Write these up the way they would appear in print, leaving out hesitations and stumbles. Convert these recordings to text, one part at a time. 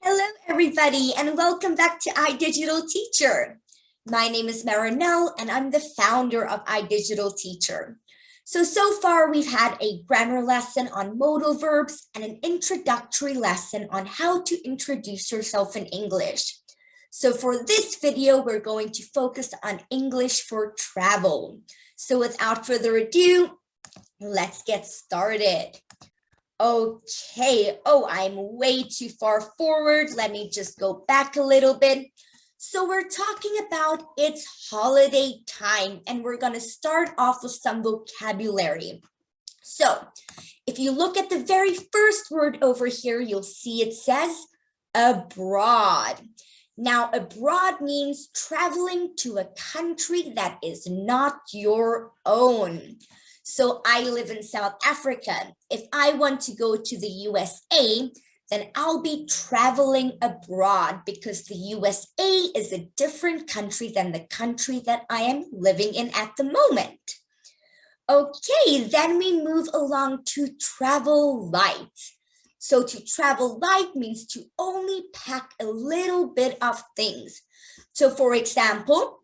Hello, everybody, and welcome back to iDigital Teacher. My name is Marinelle, and I'm the founder of iDigital Teacher. So far, we've had a grammar lesson on modal verbs and an introductory lesson on how to introduce yourself in English. So for this video, we're going to focus on English for travel. So without further ado, let's get started. Okay, I'm way too far forward. Let me just go back a little bit. So we're talking about it's holiday time, and we're going to start off with some vocabulary. So if you look at the very first word over here, you'll see it says abroad. Now, abroad means traveling to a country that is not your own. So I live in South Africa. If I want to go to the USA, then I'll be traveling abroad because the USA is a different country than the country that I am living in at the moment. Okay, then we move along to travel light. So to travel light means to only pack a little bit of things. So for example,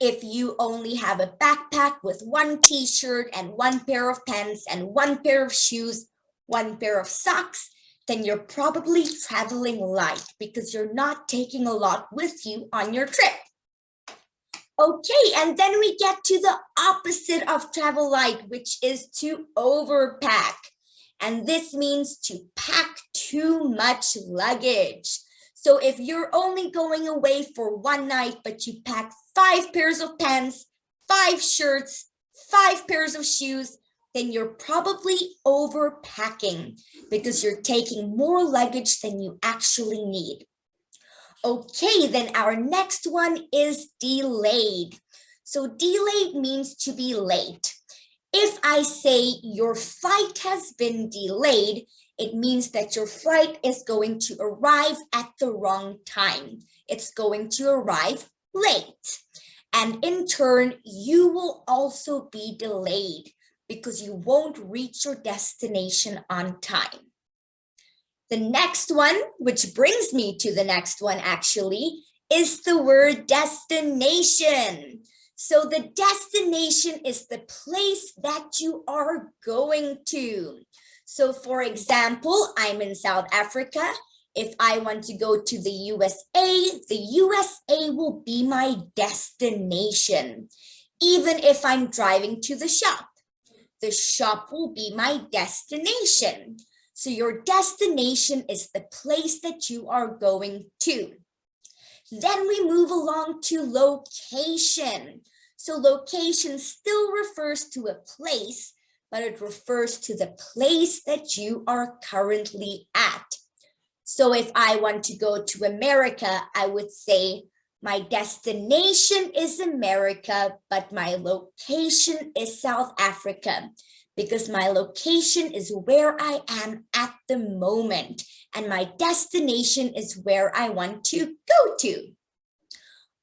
if you only have a backpack with one t-shirt and one pair of pants and one pair of shoes, one pair of socks, then you're probably traveling light because you're not taking a lot with you on your trip. Okay, and then we get to the opposite of travel light, which is to overpack. And this means to pack too much luggage. So if you're only going away for one night, but you pack 5 pairs of pants, 5 shirts, 5 pairs of shoes, then you're probably overpacking because you're taking more luggage than you actually need. Okay, then our next one is delayed. So delayed means to be late. If I say your flight has been delayed, it means that your flight is going to arrive at the wrong time. It's going to arrive late. And in turn, you will also be delayed because you won't reach your destination on time. The next one, which brings me to the next one actually, is the word destination. So the destination is the place that you are going to. So for example, I'm in South Africa. If I want to go to the USA, the USA will be my destination. Even if I'm driving to the shop will be my destination. So your destination is the place that you are going to. Then we move along to location. So location still refers to a place, but it refers to the place that you are currently at. So if I want to go to America, I would say my destination is America, but my location is South Africa, because my location is where I am at the moment, and my destination is where I want to go to.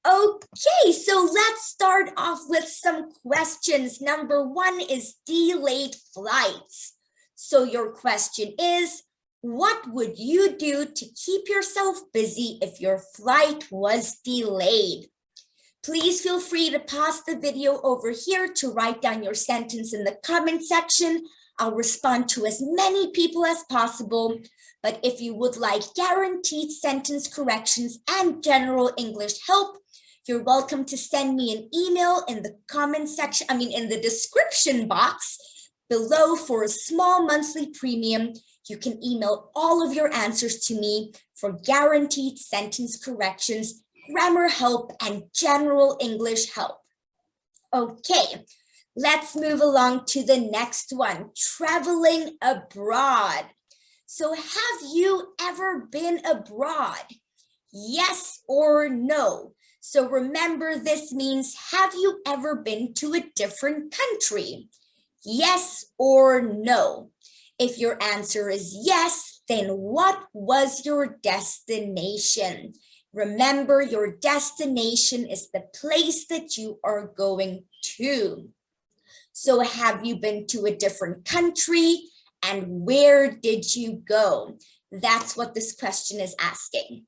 Okay, so let's start off with some questions. Number 1 is delayed flights. So your question is, what would you do to keep yourself busy if your flight was delayed? Please feel free to pause the video over here to write down your sentence in the comment section. I'll respond to as many people as possible. But if you would like guaranteed sentence corrections and general English help, you're welcome to send me an email in the comment section, in the description box below for a small monthly premium. You can email all of your answers to me for guaranteed sentence corrections, grammar help, and general English help. Okay, let's move along to the next one, traveling abroad. So have you ever been abroad? Yes or no? So remember, this means, have you ever been to a different country? Yes or no? If your answer is yes, then what was your destination? Remember, your destination is the place that you are going to. So have you been to a different country? And where did you go? That's what this question is asking.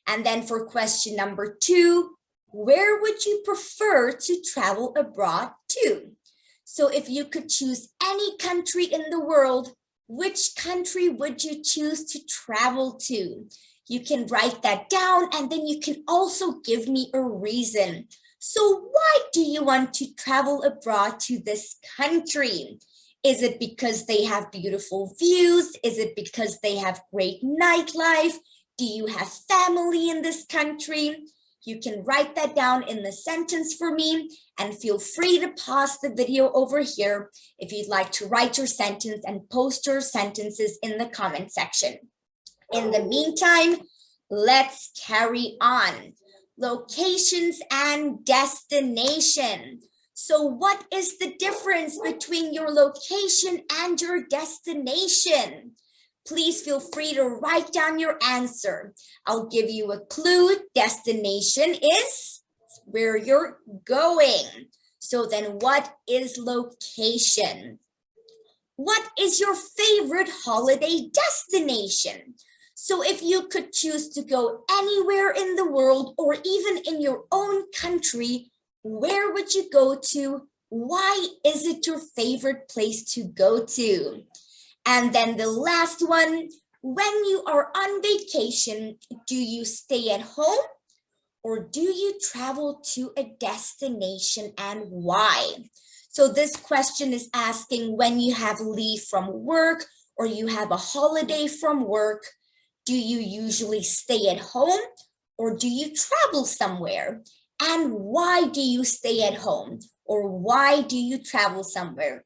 And then for question number 2, where would you prefer to travel abroad to? So if you could choose any country in the world, which country would you choose to travel to? You can write that down, and then you can also give me a reason. So why do you want to travel abroad to this country? Is it because they have beautiful views? Is it because they have great nightlife? Do you have family in this country? You can write that down in the sentence for me, and feel free to pause the video over here if you'd like to write your sentence and post your sentences in the comment section. In the meantime, let's carry on. Locations and destination. So what is the difference between your location and your destination? Please feel free to write down your answer. I'll give you a clue. Destination is where you're going. So then what is location? What is your favorite holiday destination? So if you could choose to go anywhere in the world or even in your own country, where would you go to? Why is it your favorite place to go to? And then the last one, when you are on vacation, do you stay at home or do you travel to a destination, and why? So this question is asking when you have leave from work or you have a holiday from work, do you usually stay at home or do you travel somewhere? And why do you stay at home or why do you travel somewhere?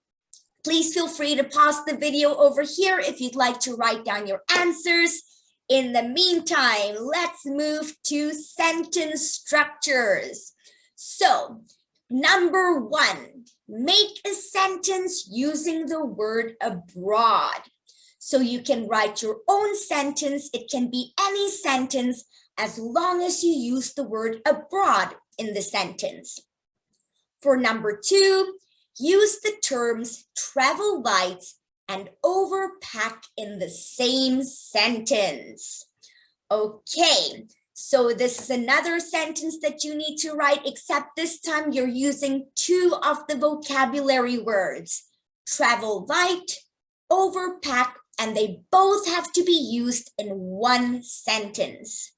Please feel free to pause the video over here if you'd like to write down your answers. In the meantime, let's move to sentence structures. So, number 1, make a sentence using the word abroad. So you can write your own sentence. It can be any sentence as long as you use the word abroad in the sentence. For number 2, use the terms travel light and overpack in the same sentence. Okay, so this is another sentence that you need to write, except this time you're using 2 of the vocabulary words, travel light, overpack, and they both have to be used in one sentence.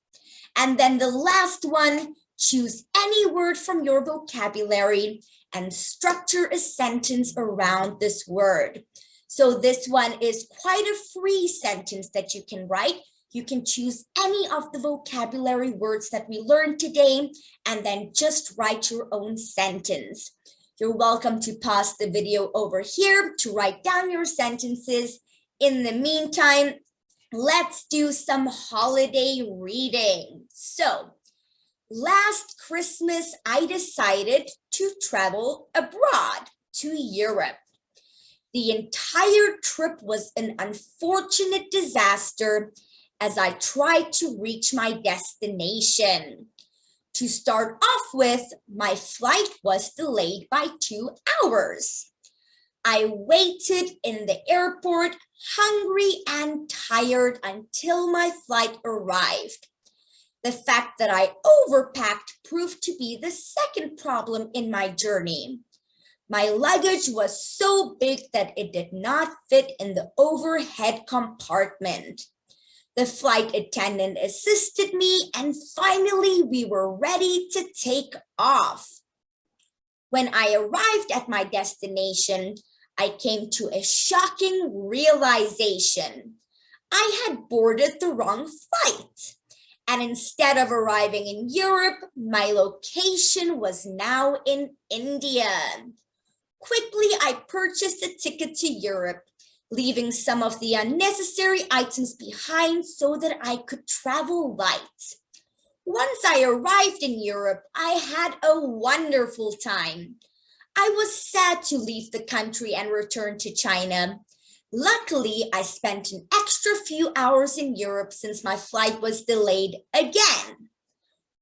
And then the last one, choose any word from your vocabulary and structure a sentence around this word. So this one is quite a free sentence that you can write. You can choose any of the vocabulary words that we learned today and then just write your own sentence. You're welcome to pause the video over here to write down your sentences. In the meantime, let's do some holiday reading. So, last Christmas, I decided to travel abroad to Europe. The entire trip was an unfortunate disaster as I tried to reach my destination. To start off with, my flight was delayed by 2 hours. I waited in the airport, hungry and tired until my flight arrived. The fact that I overpacked proved to be the second problem in my journey. My luggage was so big that it did not fit in the overhead compartment. The flight attendant assisted me, and finally we were ready to take off. When I arrived at my destination, I came to a shocking realization. I had boarded the wrong flight. And instead of arriving in Europe, my location was now in India. Quickly, I purchased a ticket to Europe, leaving some of the unnecessary items behind so that I could travel light. Once I arrived in Europe, I had a wonderful time. I was sad to leave the country and return to China. Luckily, I spent an extra few hours in Europe since my flight was delayed again.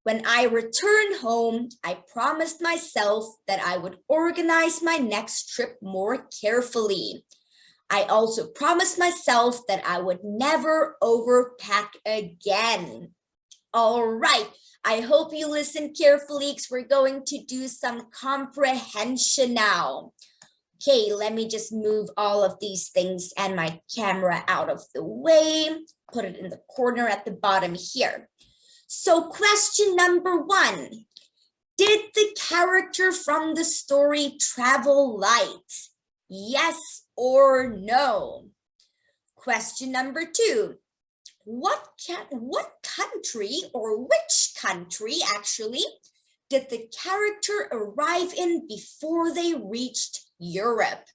When I returned home, I promised myself that I would organize my next trip more carefully. I also promised myself that I would never overpack again. All right, I hope you listen carefully because we're going to do some comprehension now. Okay, let me just move all of these things and my camera out of the way. Put it in the corner at the bottom here. So question number 1. Did the character from the story travel light? Yes or no? Question number 2. What country, or which country actually, did the character arrive in before they reached Europe?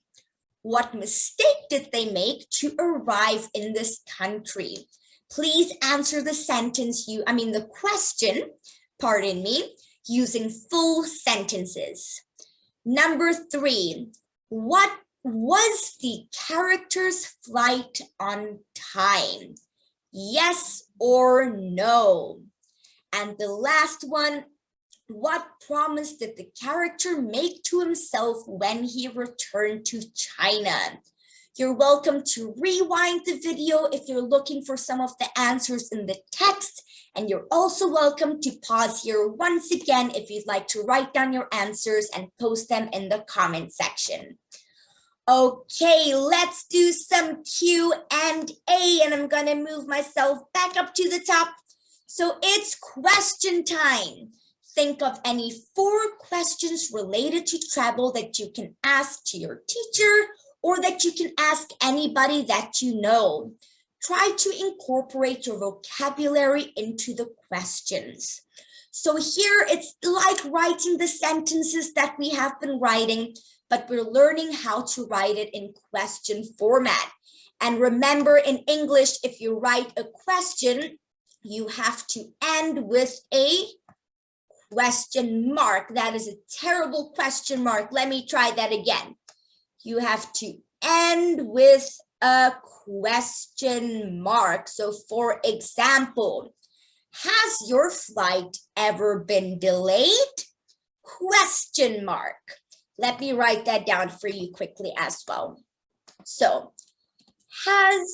What mistake did they make to arrive in this country? Please answer the the question, pardon me, using full sentences. Number 3, what was the character's flight on time? Yes or no? And the last one, what promise did the character make to himself when he returned to China? You're welcome to rewind the video if you're looking for some of the answers in the text, and you're also welcome to pause here once again if you'd like to write down your answers and post them in the comment section. Okay, let's do some Q&A, and I'm gonna move myself back up to the top. So it's question time. Think of any 4 questions related to travel that you can ask to your teacher or that you can ask anybody that you know. Try to incorporate your vocabulary into the questions. So here it's like writing the sentences that we have been writing, but we're learning how to write it in question format. And remember, in English, if you write a question, you have to end with a question mark. That is a terrible question mark. Let me try that again. You have to end with a question mark. So for example, has your flight ever been delayed? Question mark. Let me write that down for you quickly as well. So let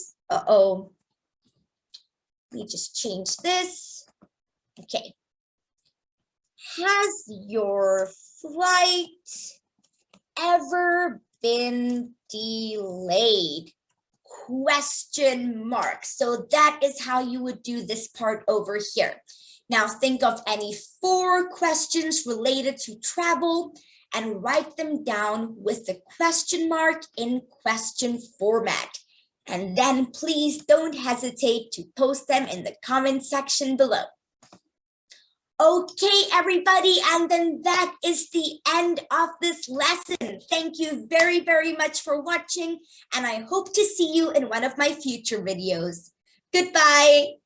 me just change this. Okay. Has your flight ever been delayed? Question mark. So that is how you would do this part over here. Now think of any 4 questions related to travel and write them down with the question mark in question format. And then please don't hesitate to post them in the comment section below. Okay, everybody, and then that is the end of this lesson. Thank you very, very much for watching, and I hope to see you in one of my future videos. Goodbye.